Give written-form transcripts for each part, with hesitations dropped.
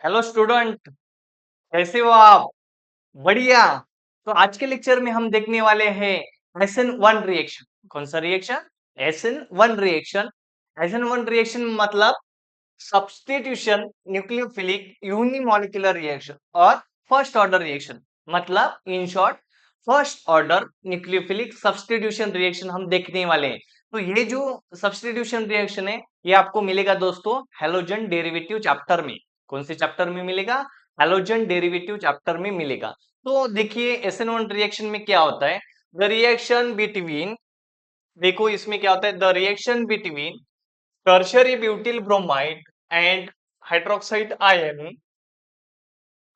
Hello student, कैसे हो आप? बढ़िया। तो आज के लेक्चर में हम देखने वाले हैं SN1 रिएक्शन। कौन सा reaction? SN1 reaction. SN1 reaction मतलब सब्स्टिट्यूशन न्यूक्लियोफिलिक यूनिमॉलिक्यूलर रिएक्शन और फर्स्ट ऑर्डर रिएक्शन। मतलब in short first order nucleophilic substitution reaction हम देखने वाले हैं। तो ये जो सब्स्टिट्यूशन रिएक्शन है ये आपको मिलेगा दोस्तों हैलोजन डेरिवेटिव चैप्टर में। कौन से चैप्टर में मिलेगा? हैलोजन डेरिवेटिव चैप्टर में मिलेगा। तो देखिए SN1 रिएक्शन में क्या होता है। द रिएक्शन बिटवीन, देखो इसमें क्या होता है, the reaction between tertiary butyl bromide and hydroxide ion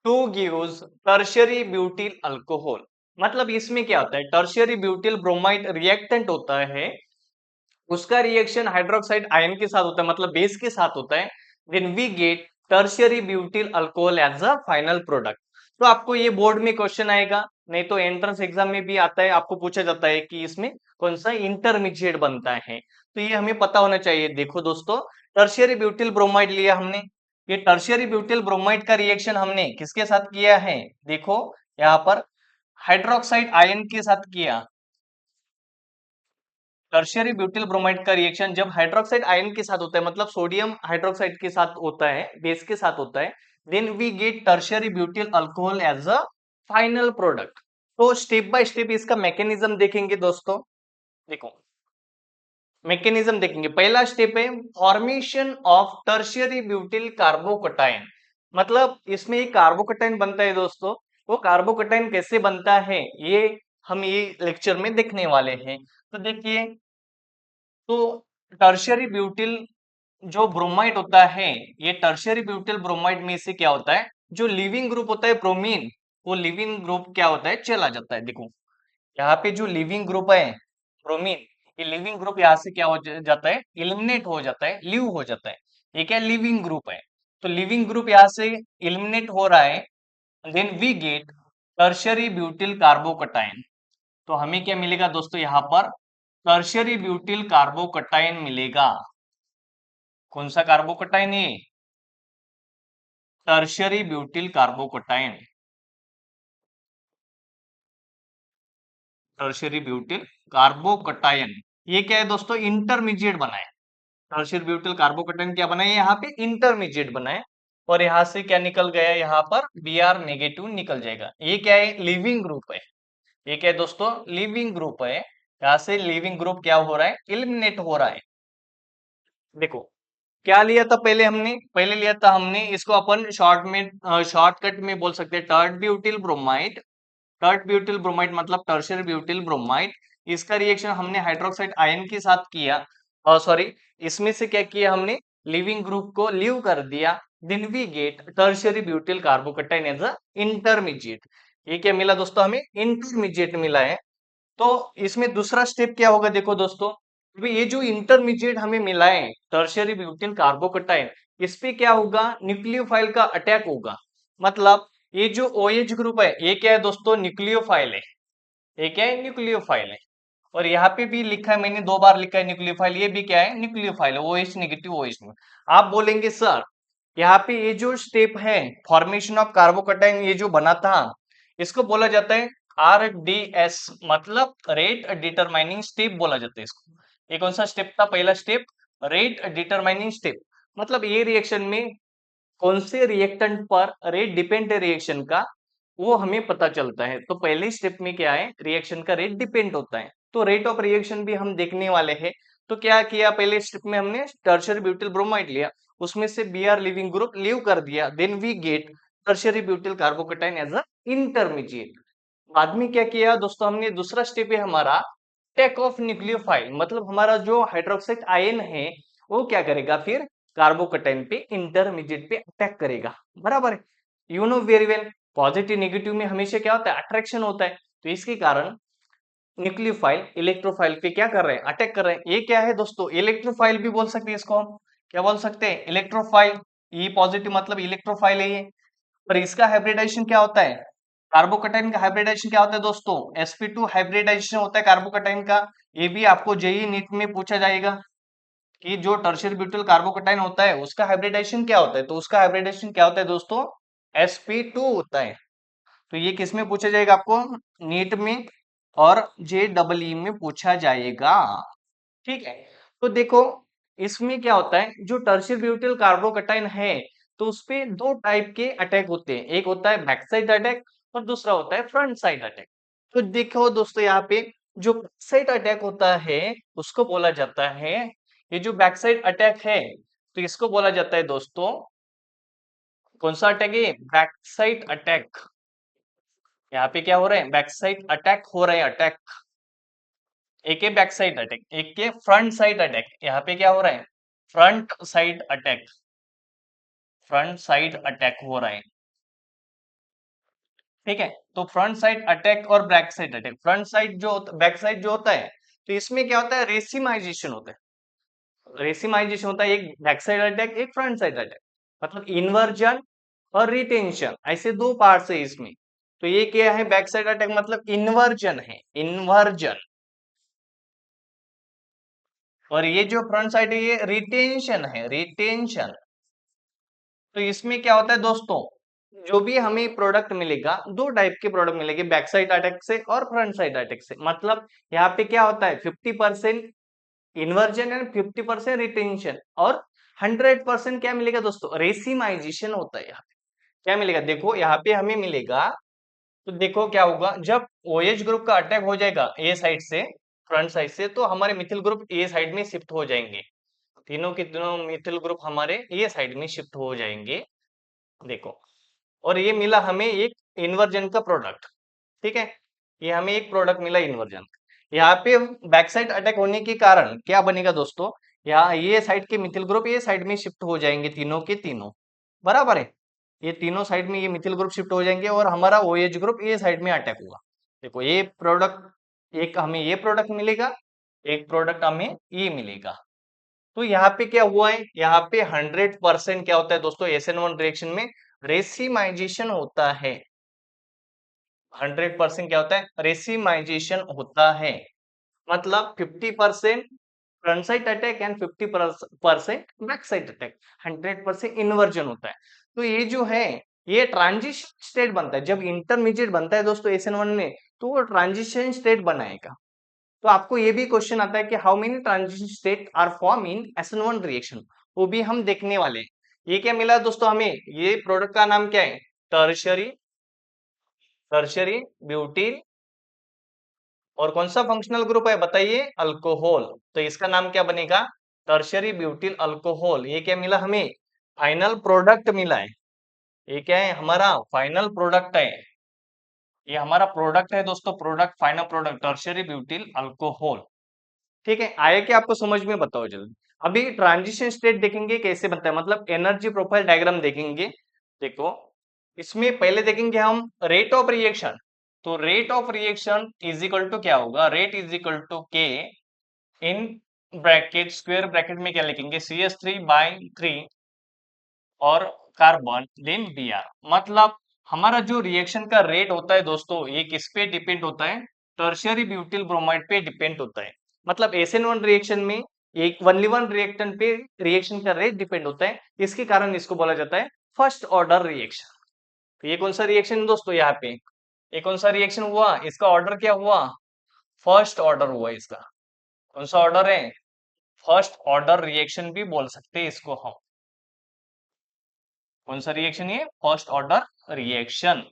to gives tertiary butyl alcohol। मतलब इसमें क्या होता है, टर्शियरी ब्यूटिल ब्रोमाइड रिएक्टेंट होता है, उसका रिएक्शन हाइड्रोक्साइड आयन के साथ होता है, मतलब बेस के साथ होता है। Then we get tertiary butyl alcohol as a final product. तो आपको ये बोर्ड में क्वेश्चन आएगा, नहीं तो एंट्रेंस एग्जाम में भी आता है, आपको पूछा जाता है कि इसमें कौन सा इंटरमीडिएट बनता है। तो ये हमें पता होना चाहिए। देखो दोस्तों, टर्शियरी ब्यूटिल ब्रोमाइड लिया हमने। ये टर्शियरी ब्यूटिल ब्रोमाइड का रिएक्शन हमने किसके साथ किया है? देखो यहाँ पर हाइड्रोक्साइड आयन के साथ किया। टर्शियरी ब्यूटिल ब्रोमाइड का रिएक्शन जब हाइड्रोक्साइड आयन के साथ होता है, मतलब सोडियम हाइड्रोक्साइड के साथ होता है, बेस के साथ होता है, then we get tertiary butyl alcohol as a final product. तो स्टेप बाय स्टेप इसका मैकेनिज्म देखेंगे दोस्तों। देखो मैकेनिज्म देखेंगे। पहला स्टेप है formation of tertiary butyl carbocation. मतलब इसमें एक कार्बोकटाइन बनता है दोस्तों। वो कार्बोकटाइन कैसे बनता है ये हम ये लेक्चर में देखने वाले हैं। तो देखिए, तो टर्शियरी ब्यूटिल जो ब्रोमाइड होता है, ये टर्शियरी ब्यूटिल ब्रोमाइड में से क्या होता है, जो लिविंग ग्रुप होता है ब्रोमीन, वो लिविंग ग्रुप क्या होता है, चला जाता है। देखो यहाँ पे जो लिविंग ग्रुप है ब्रोमीन, ये लिविंग ग्रुप यहाँ से क्या हो जाता है, इलिमिनेट हो जाता है, लीव हो जाता है। ये क्या लिविंग ग्रुप है। तो लिविंग ग्रुप यहाँ से इलिमिनेट हो रहा है। Then we get tertiary butyl carbocation. तो हमें क्या मिलेगा दोस्तों, यहाँ पर टर्शियरी ब्यूटिल कार्बोकटाइन मिलेगा। कौन सा कार्बोकटाइन है? Tertiary butyl कार्बोकटाइन। टर्शियरी ब्यूटिल कार्बोकटाइन ये क्या है दोस्तों, इंटरमीडिएट बना है। टर्शियरी ब्यूटिल कार्बोकटाइन क्या बना है, यहाँ पे इंटरमीडिएट बना है। और यहाँ से क्या निकल गया, यहाँ पर Br नेगेटिव निकल जाएगा। ये क्या है, लिविंग ग्रुप है। ये क्या है दोस्तों, लिविंग ग्रुप है। यहाँ से लिविंग ग्रुप क्या हो रहा है, इलिमिनेट हो रहा है। देखो क्या लिया था पहले हमने, पहले लिया था हमने इसको अपन शॉर्ट में शॉर्टकट में बोल सकते हैं टर्ड ब्यूटिल ब्रोमाइड। टर्ड ब्यूटिल ब्रोमाइड मतलब टर्शियरी ब्यूटिल ब्रोमाइड। इसका रिएक्शन हमने हाइड्रोक्साइड आयन के साथ किया, और सॉरी इसमें से क्या किया हमने, लिविंग ग्रुप को लीव कर दिया। Then we get tertiary butyl carbocation as an intermediate. ये क्या मिला दोस्तों, हमें इंटरमीडिएट मिला है। तो इसमें दूसरा स्टेप क्या होगा, देखो दोस्तों, अभी ये जो इंटरमीडिएट हमें मिला है टर्शियरी ब्यूटिल कार्बोकटाइन, इस पे क्या होगा, न्यूक्लियोफाइल का अटैक होगा। मतलब ये जो OH ग्रुप है ये क्या है दोस्तों, न्यूक्लियोफाइल है। ये क्या है, न्यूक्लियोफाइल है। और यहाँ पे भी लिखा है, मैंने 2 बार लिखा है न्यूक्लियोफाइल, ये भी क्या है, न्यूक्लियोफाइल है, OH नेगेटिव OH में। आप बोलेंगे सर यहाँ पे ये जो स्टेप है फॉर्मेशन ऑफ कार्बोकटाइन, ये जो बना था, इसको बोला जाता है RDS, मतलब रेट डिटरमाइनिंग स्टेप बोला जाता है इसको। ये कौन सा स्टेप था, पहला स्टेप रेट डिटरमाइनिंग स्टेप। मतलब ये रिएक्शन में कौन से रिएक्टेंट पर रेट डिपेंड है रिएक्शन का, वो हमें पता चलता है। तो पहले स्टेप में क्या है, रिएक्शन का रेट डिपेंड होता है। तो रेट ऑफ रिएक्शन भी हम देखने वाले हैं। तो क्या किया, पहले स्टेप में हमने टर्शियरी ब्यूटिल ब्रोमाइड लिया, उसमें से Br लिविंग ग्रुप लीव कर दिया। Then we get tertiary butyl carbocation as an intermediate. बाद में क्या किया दोस्तों हमने, दूसरा स्टेप है हमारा टेक ऑफ न्यूक्लियोफाइल। मतलब हमारा जो हाइड्रोक्साइड आयन है वो क्या करेगा, फिर कार्बोकटाइन पे इंटरमीडिएट पे अटैक करेगा। बराबर है, you know very well. Positive negative में हमेशा क्या होता है, अट्रैक्शन होता है। तो इसके कारण न्यूक्लियोफाइल इलेक्ट्रोफाइल पे क्या कर रहे हैं, अटैक कर रहे हैं। ये क्या है दोस्तों, इलेक्ट्रोफाइल भी बोल सकते हैं इसको हम। क्या बोल सकते हैं, इलेक्ट्रोफाइल। ई पॉजिटिव मतलब इलेक्ट्रोफाइल है ये। पर इसका हाइब्रिडाइजेशन क्या होता है, कार्बोकटाइन का हाइब्रिडाइजेशन क्या होता है दोस्तों, sp2 हाइब्रिडाइजेशन होता है कार्बोकटाइन का। ये भी आपको जेई नीट में पूछा जाएगा। कि जो टर्शियरी ब्यूटिल कार्बोकेटाइन होता है उसका हाइब्रिडाइजेशन क्या होता है, तो उसका हाइब्रिडाइजेशन क्या होता है दोस्तों, sp2 होता है। तो ये किस में पूछा जाएगा आपको, नीट में और JEE में पूछा जाएगा। ठीक है, तो देखो इसमें क्या होता है, जो टर्शियरी ब्यूटिल कार्बोकेटाइन है तो उसपे दो टाइप के अटैक होते हैं, एक होता है बैक साइड अटैक और दूसरा होता है फ्रंट साइड अटैक। तो देखो दोस्तों यहाँ पे जो बैक साइड अटैक होता है उसको बोला जाता है, ये जो बैक साइड अटैक है तो इसको बोला जाता है दोस्तों, कौन सा अटैक है, बैक साइड अटैक। यहाँ पे क्या हो रहा है, बैक साइड अटैक हो रहा है, अटैक। एक है बैक साइड अटैक, एक के फ्रंट साइड अटैक। यहाँ पे क्या हो रहा है, front side attack, front side attack हो रहा है। ठीक है, तो फ्रंट साइड अटैक और back side attack, front side जो बैक साइड जो होता है तो इसमें क्या होता है, रेसिमाइजेशन होता है। रेसिमाइजेशन होता है, एक बैक साइड अटैक एक फ्रंट साइड अटैक, मतलब इन्वर्जन और रिटेंशन, ऐसे दो पार्ट्स है इसमें। तो ये क्या है, बैक साइड अटैक मतलब इन्वर्जन है, इन्वर्जन। और ये जो फ्रंट साइड है ये रिटेंशन है, रिटेंशन। तो इसमें क्या होता है दोस्तों, जो भी हमें प्रोडक्ट मिलेगा, दो टाइप के प्रोडक्ट मिलेंगे, बैक साइड अटैक से और फ्रंट साइड अटैक से। मतलब यहाँ पे क्या होता है, 50% इन्वर्जन एंड 50% रिटेंशन, और 100% क्या मिलेगा दोस्तों, रेसिमाइजेशन होता है। यहाँ पे क्या मिलेगा, देखो यहाँ पे हमें मिलेगा, तो देखो क्या होगा, जब OH ग्रुप का अटैक हो जाएगा ए साइड से, फ्रंट साइड से, तो हमारे मिथिल ग्रुप ए साइड में शिफ्ट हो जाएंगे, तीनों के तीनों मिथिल ग्रुप हमारे ए साइड में शिफ्ट हो जाएंगे। देखो, और ये मिला हमें एक इन्वर्जन का प्रोडक्ट। ठीक है, ये हमें एक प्रोडक्ट मिला इन्वर्जन। यहाँ पे बैक साइड अटैक होने के कारण क्या बनेगा दोस्तों, यहाँ ये साइड के मिथिल ग्रुप ये साइड में शिफ्ट हो जाएंगे, तीनों के तीनों, बराबर है। ये तीनों साइड में ये मिथिल ग्रुप शिफ्ट हो जाएंगे और हमारा OH ग्रुप ये साइड में अटैक होगा। देखो ये प्रोडक्ट, एक हमें ये प्रोडक्ट मिलेगा, एक प्रोडक्ट हमें ये मिलेगा। तो यहाँ पे क्या हुआ है, यहाँ पे 100% क्या होता है दोस्तों, SN1 रिएक्शन में रेसिमाइजेशन होता है। 100% क्या होता है, रेसिमाइजेशन होता है। मतलब 50% front side attack and 50% back side attack, 100% inversion होता है। तो ये जो है ये ट्रांजिशन स्टेट बनता है, जब इंटरमीडिएट बनता है दोस्तों SN1 में, तो वो ट्रांजिशन स्टेट बनाएगा। तो आपको ये भी क्वेश्चन आता है कि how many transition state are form in SN1 reaction, वो भी हम देखने वाले हैं। ये क्या मिला दोस्तों हमें, ये प्रोडक्ट का नाम क्या है, टर्शियरी, टर्शियरी ब्यूटिल, और कौन सा फंक्शनल ग्रुप है बताइए, अल्कोहल। तो इसका नाम क्या बनेगा, टर्शियरी ब्यूटिल अल्कोहल। ये क्या मिला हमें, फाइनल प्रोडक्ट मिला है। ये क्या है, हमारा फाइनल प्रोडक्ट है, ये हमारा प्रोडक्ट है दोस्तों, product, final product tertiary butyl alcohol. ठीक है, आया कि आपको समझ में, बताओ जल्दी। अभी ट्रांजिशन स्टेट देखेंगे कैसे बनता है, मतलब एनर्जी प्रोफाइल डायग्राम देखेंगे। देखो इसमें पहले देखेंगे हम रेट ऑफ रिएक्शन। तो rate of reaction is equal to क्या होगा, rate is equal to k in bracket, square bracket में क्या लिखेंगे, CH3/3 और कार्बन देन Br। मतलब हमारा जो रिएक्शन का रेट होता है दोस्तों, ये किस पे डिपेंड होता है, टर्शियरी ब्यूटिल ब्रोमाइड पे डिपेंड होता है। मतलब SN1 रिएक्शन में एक ओनली वन रिएक्टेंट पे रिएक्शन का रेट डिपेंड होता है, इसके कारण इसको बोला जाता है फर्स्ट ऑर्डर रिएक्शन। तो ये कौन सा रिएक्शन दोस्तों, यहाँ पे ये कौन सा रिएक्शन हुआ, इसका ऑर्डर क्या हुआ, फर्स्ट ऑर्डर हुआ इसका। कौन सा ऑर्डर है, फर्स्ट ऑर्डर रिएक्शन भी बोल सकते हैं इसको हम। कौन सा रिएक्शन, ये first order reaction.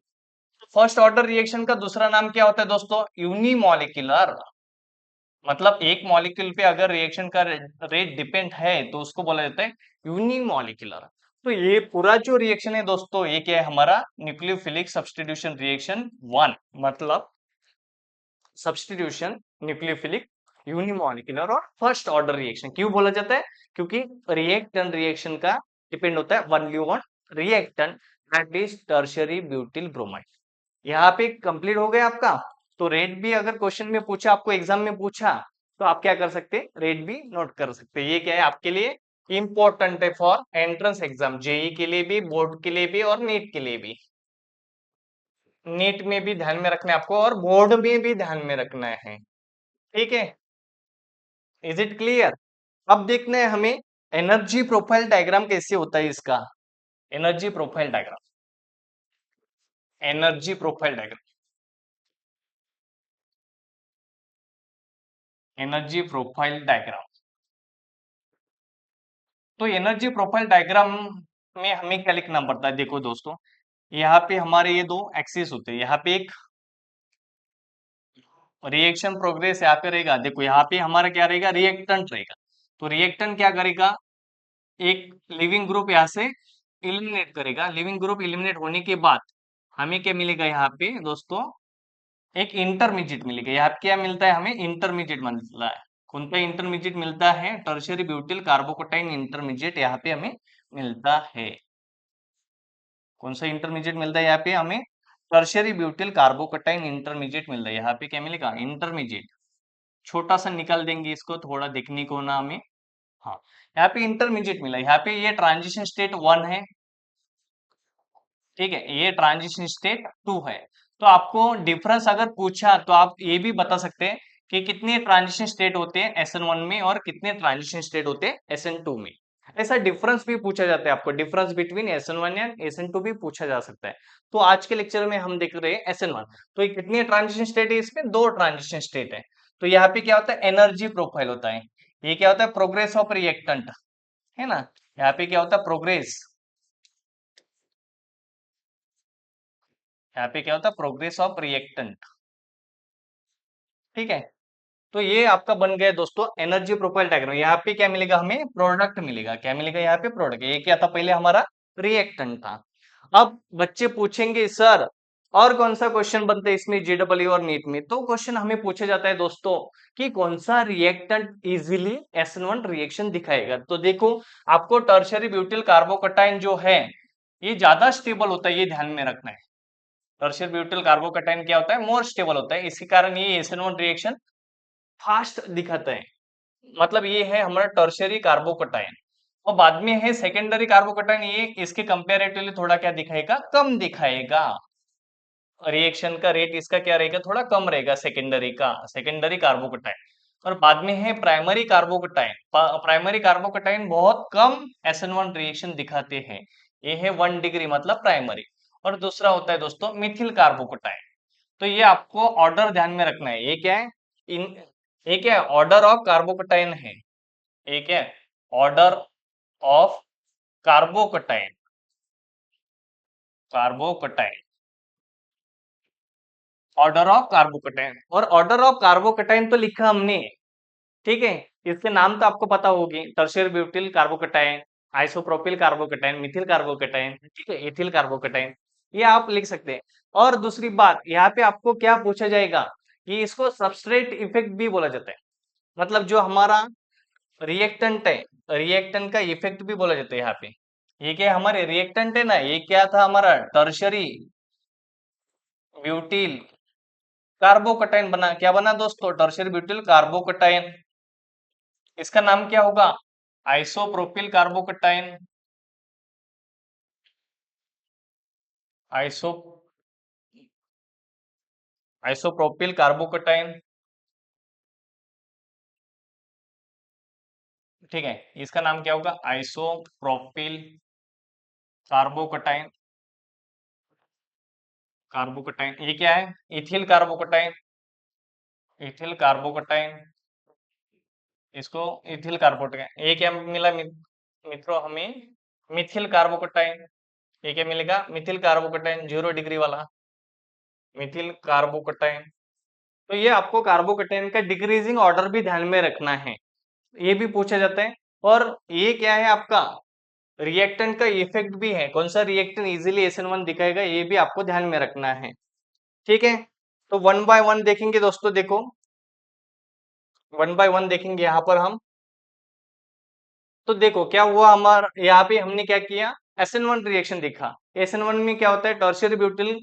First order reaction का दूसरा नाम क्या होता है दोस्तों, यूनिमॉलिक्यूलर। मतलब एक मॉलिक्यूल पे अगर रिएक्शन का रेट डिपेंड है तो उसको बोला जाता है यूनिमॉलिक्यूलर। तो ये पूरा जो रिएक्शन है दोस्तों, ये क्या है हमारा, न्यूक्लियोफिलिक सब्स्टिट्यूशन रिएक्शन 1। मतलब सब्स्टिट्यूशन, न्यूक्लियोफिलिक, यूनिमॉलिक्यूलर और फर्स्ट ऑर्डर रिएक्शन क्यों बोला जाता है, क्योंकि रिएक्टेंट रिएक्शन का डिपेंड होता है only on reactant, that is tertiary butyl bromide. यहाँ पे कंप्लीट हो गया आपका। तो रेट भी अगर क्वेश्चन में पूछा, आपको एग्जाम में पूछा, तो आप क्या कर सकते, रेट भी नोट कर सकते। ये क्या है आपके लिए इंपॉर्टेंट है फॉर एंट्रेंस एग्जाम, JEE के लिए भी, बोर्ड के लिए भी और नीट के लिए भी। नीट में भी ध्यान में रखना है आपको और बोर्ड में भी ध्यान में रखना है। ठीक है, इज इट क्लियर। अब देखना है हमें एनर्जी प्रोफाइल डायग्राम कैसे होता है इसका। Energy profile diagram, energy profile diagram, energy profile diagram. तो एनर्जी प्रोफाइल डायग्राम में हमें क्या लिखना पड़ता है, देखो दोस्तों, यहाँ पे हमारे ये दो एक्सिस होते हैं, यहाँ पे एक रिएक्शन प्रोग्रेस यहाँ पे रहेगा, देखो यहाँ पे हमारा क्या रहेगा, रिएक्टेंट रहेगा। तो रिएक्टेंट क्या करेगा, एक लिविंग ग्रुप यहाँ से इलिमिनेट करेगा। लिविंग ग्रुप इलिमिनेट होने के बाद हमें क्या मिलेगा यहाँ पे दोस्तों, एक इंटरमीडिएट मिलेगा। यहाँ पे क्या मिलता है, हमें इंटरमीडिएट मिलता है। कौन सा इंटरमीडिएट मिलता है, टर्शियरी ब्यूटिल कार्बोकटाइन इंटरमीडिएट यहाँ पे हमें मिलता है। कौन सा इंटरमीडिएट मिलता है यहाँ पे हमें, टर्शियरी ब्यूटिल कार्बोकटाइन इंटरमीडिएट मिलता है। यहाँ पे क्या मिलेगा, इंटरमीडिएट। छोटा सा निकाल देंगे इसको, थोड़ा देखने को ना हमें। हाँ, यहाँ पे इंटरमीडिएट मिला, यहाँ पे ये ट्रांजिशन स्टेट 1 है, ठीक है, ये ट्रांजिशन स्टेट 2 है। तो आपको डिफरेंस अगर पूछा तो आप ये भी बता सकते हैं कि कितने ट्रांजिशन स्टेट होते हैं SN1 में और कितने ट्रांजिशन स्टेट होते हैं SN2 में। ऐसा डिफरेंस भी पूछा जाता है, आपको difference between SN1 and SN2 भी पूछा जा सकता है। तो आज के लेक्चर में हम देख रहे हैं SN1। तो ये कितने ट्रांजिशन स्टेट है, इसमें 2 ट्रांजिशन स्टेट है। तो यहाँ पे क्या होता है, एनर्जी प्रोफाइल होता है। ये क्या होता है, प्रोग्रेस ऑफ रिएक्टेंट, है ना। यहाँ पे क्या होता है, प्रोग्रेस, यहाँ पे क्या होता है, प्रोग्रेस ऑफ रिएक्टेंट, ठीक है। तो ये आपका बन गया दोस्तों एनर्जी प्रोफाइल डायग्राम। यहाँ पे क्या मिलेगा, हमें प्रोडक्ट मिलेगा। क्या मिलेगा यहाँ पे, प्रोडक्ट। ये क्या था, पहले हमारा रिएक्टेंट था। अब बच्चे पूछेंगे सर और कौन सा क्वेश्चन बनता है इसमें जेडब्ल्यू और नीट में, तो क्वेश्चन हमें पूछा जाता है दोस्तों कि कौन सा रिएक्टेंट इजीली SN1 रिएक्शन दिखाएगा। तो देखो, आपको टर्शियरी ब्यूटिल कार्बोकटाइन जो है ये ज्यादा स्टेबल होता है, ये ध्यान में रखना है। टर्शियरी ब्यूटिल कार्बोकटाइन क्या होता है, मोर स्टेबल होता है, इसी कारण ये SN1 रिएक्शन फास्ट दिखाता है। मतलब ये है हमारा टर्शियरी कार्बोकटाइन। और बाद में है सेकेंडरी कार्बोकटाइन, ये इसके कंपेरेटिवली थोड़ा क्या दिखाएगा, कम दिखाएगा। रिएक्शन का रेट इसका क्या रहेगा, थोड़ा कम रहेगा सेकेंडरी का, सेकेंडरी कार्बोकटाइन। और बाद में है प्राइमरी कार्बोकटाइन। प्राइमरी कार्बोकटाइन बहुत कम SN1 रिएक्शन दिखाते हैं। ये है 1 डिग्री मतलब प्राइमरी। और दूसरा होता है दोस्तों मिथिल कार्बोकटाइन। तो ये आपको ऑर्डर ध्यान में रखना है। ये क्या है, इन ये क्या है, ऑर्डर ऑफ कार्बोकटाइन है। ये क्या है, ऑर्डर ऑफ कार्बोकटाइन, कार्बोकटाइन, ऑर्डर ऑफ कार्बोकटाइन। और ऑर्डर ऑफ कार्बोकटाइन तो लिखा हमने, ठीक है। इसके नाम तो आपको पता होगी, टर्शियरी ब्यूटिल कार्बोकटाइन, आइसोप्रोपिल कार्बोकटाइन, मिथिल कार्बोकटाइन, ठीक है, एथिल कार्बोकटाइन, ये आप लिख सकते हैं। और दूसरी बात, यहाँ पे आपको क्या पूछा जाएगा कि इसको सबस्ट्रेट इफेक्ट भी बोला जाता है। मतलब जो हमारा रिएक्टेंट है, रिएक्टेंट का इफेक्ट भी बोला जाता है यहाँ पे। ये क्या हमारे रिएक्टेंट है ना, ये क्या था हमारा, टर्शियरी ब्यूटिल कार्बोकटाइन बना। क्या बना दोस्तों, टर्शियरी ब्यूटिल कार्बोकटाइन। इसका नाम क्या होगा, आइसोप्रोपिल कार्बोकटाइन, आइसो आइसोप्रोपिल कार्बोकटाइन, ठीक है। इसका नाम क्या होगा, आइसोप्रोपिल कार्बोकटाइन, कार्बोकटाइन। ये क्या है, इथिल कार्बोकटाइन, इथिल कार्बोकटाइन, इसको इथिल कार्बोकटाइन। ये क्या मिला मित्रों हमें, मिथिल कार्बोकटाइन। ये क्या मिलेगा, मिथिल कार्बोकटाइन 0 डिग्री वाला मिथिल कार्बोकटाइन। तो ये आपको कार्बोकटाइन का डिक्रीजिंग ऑर्डर भी ध्यान में रखना है, ये भी पूछा जाता है। और ये क्या है आपका, रिएक्टेंट का इफेक्ट भी है, कौन सा रिएक्टेंट इजीली SN1 दिखाएगा, ये भी आपको ध्यान में रखना है, ठीक है। तो 1 बाय 1 देखेंगे दोस्तों, देखो 1 बाय 1 देखेंगे यहाँ पर हम। तो देखो क्या हुआ, हमारा यहाँ पे हमने क्या किया, SN1 रिएक्शन देखा। SN1 में क्या होता है, टर्शियरी ब्यूटिल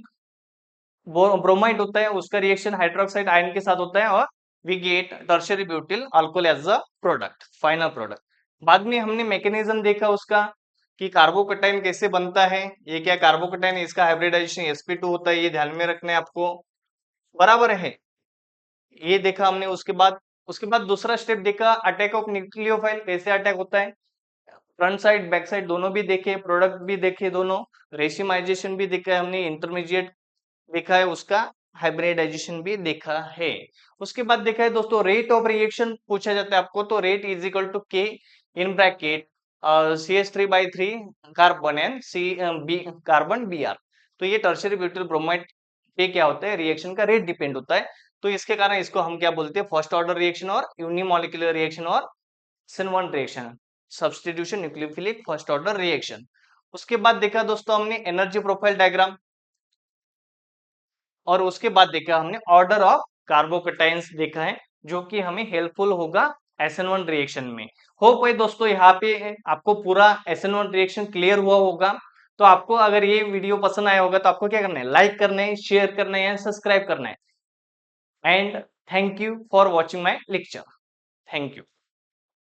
ब्रोमाइड होता है, उसका रिएक्शन हाइड्रोक्साइड आयन के साथ होता है, और we get tertiary butyl alcohol as a product, final product. बाद में हमने मैकेनिज्म देखा उसका कि कार्बोकटाइन कैसे बनता है। ये क्या कार्बोकटाइन, इसका हाइब्रिडाइजेशन sp2 होता है, ये ध्यान में रखना है आपको, बराबर है। ये देखा हमने। उसके बाद उसके बाद दूसरा स्टेप देखा अटैक ऑफ न्यूक्लियोफाइल, कैसे अटैक होता है, फ्रंट साइड बैक साइड दोनों भी देखे, प्रोडक्ट भी देखे दोनों, रेशिमाइजेशन भी देखा है हमने, इंटरमीडिएट देखा है उसका, हाइब्रिडाइजेशन भी देखा है। उसके बाद देखा है दोस्तों रेट ऑफ रिएक्शन पूछा जाता है आपको, तो rate is equal to k in bracket CH3/3 carbon and C B carbon Br। तो ये टर्शियरी ब्यूटाइल ब्रोमाइड पे क्या होता है, रिएक्शन का रेट डिपेंड होता है। तो इसके कारण इसको हम क्या बोलते हैं, फर्स्ट ऑर्डर रिएक्शन और यूनिमोलिकुलर रिएक्शन और SN1 reaction, substitution nucleophilic first order reaction. उसके बाद देखा दोस्तों हमने एनर्जी प्रोफाइल डायग्राम, और उसके बाद देखा हमने ऑर्डर ऑफ कार्बोकटाइंस देखा है, जो कि हमें हेल्पफुल होगा SN1 रिएक्शन में। होप है दोस्तों यहाँ पे आपको पूरा SN1 रिएक्शन क्लियर हुआ होगा। तो आपको अगर ये वीडियो पसंद आया होगा तो आपको क्या करना है, लाइक करना है, शेयर करना है, सब्सक्राइब करना है। And thank you for watching my lecture. Thank you.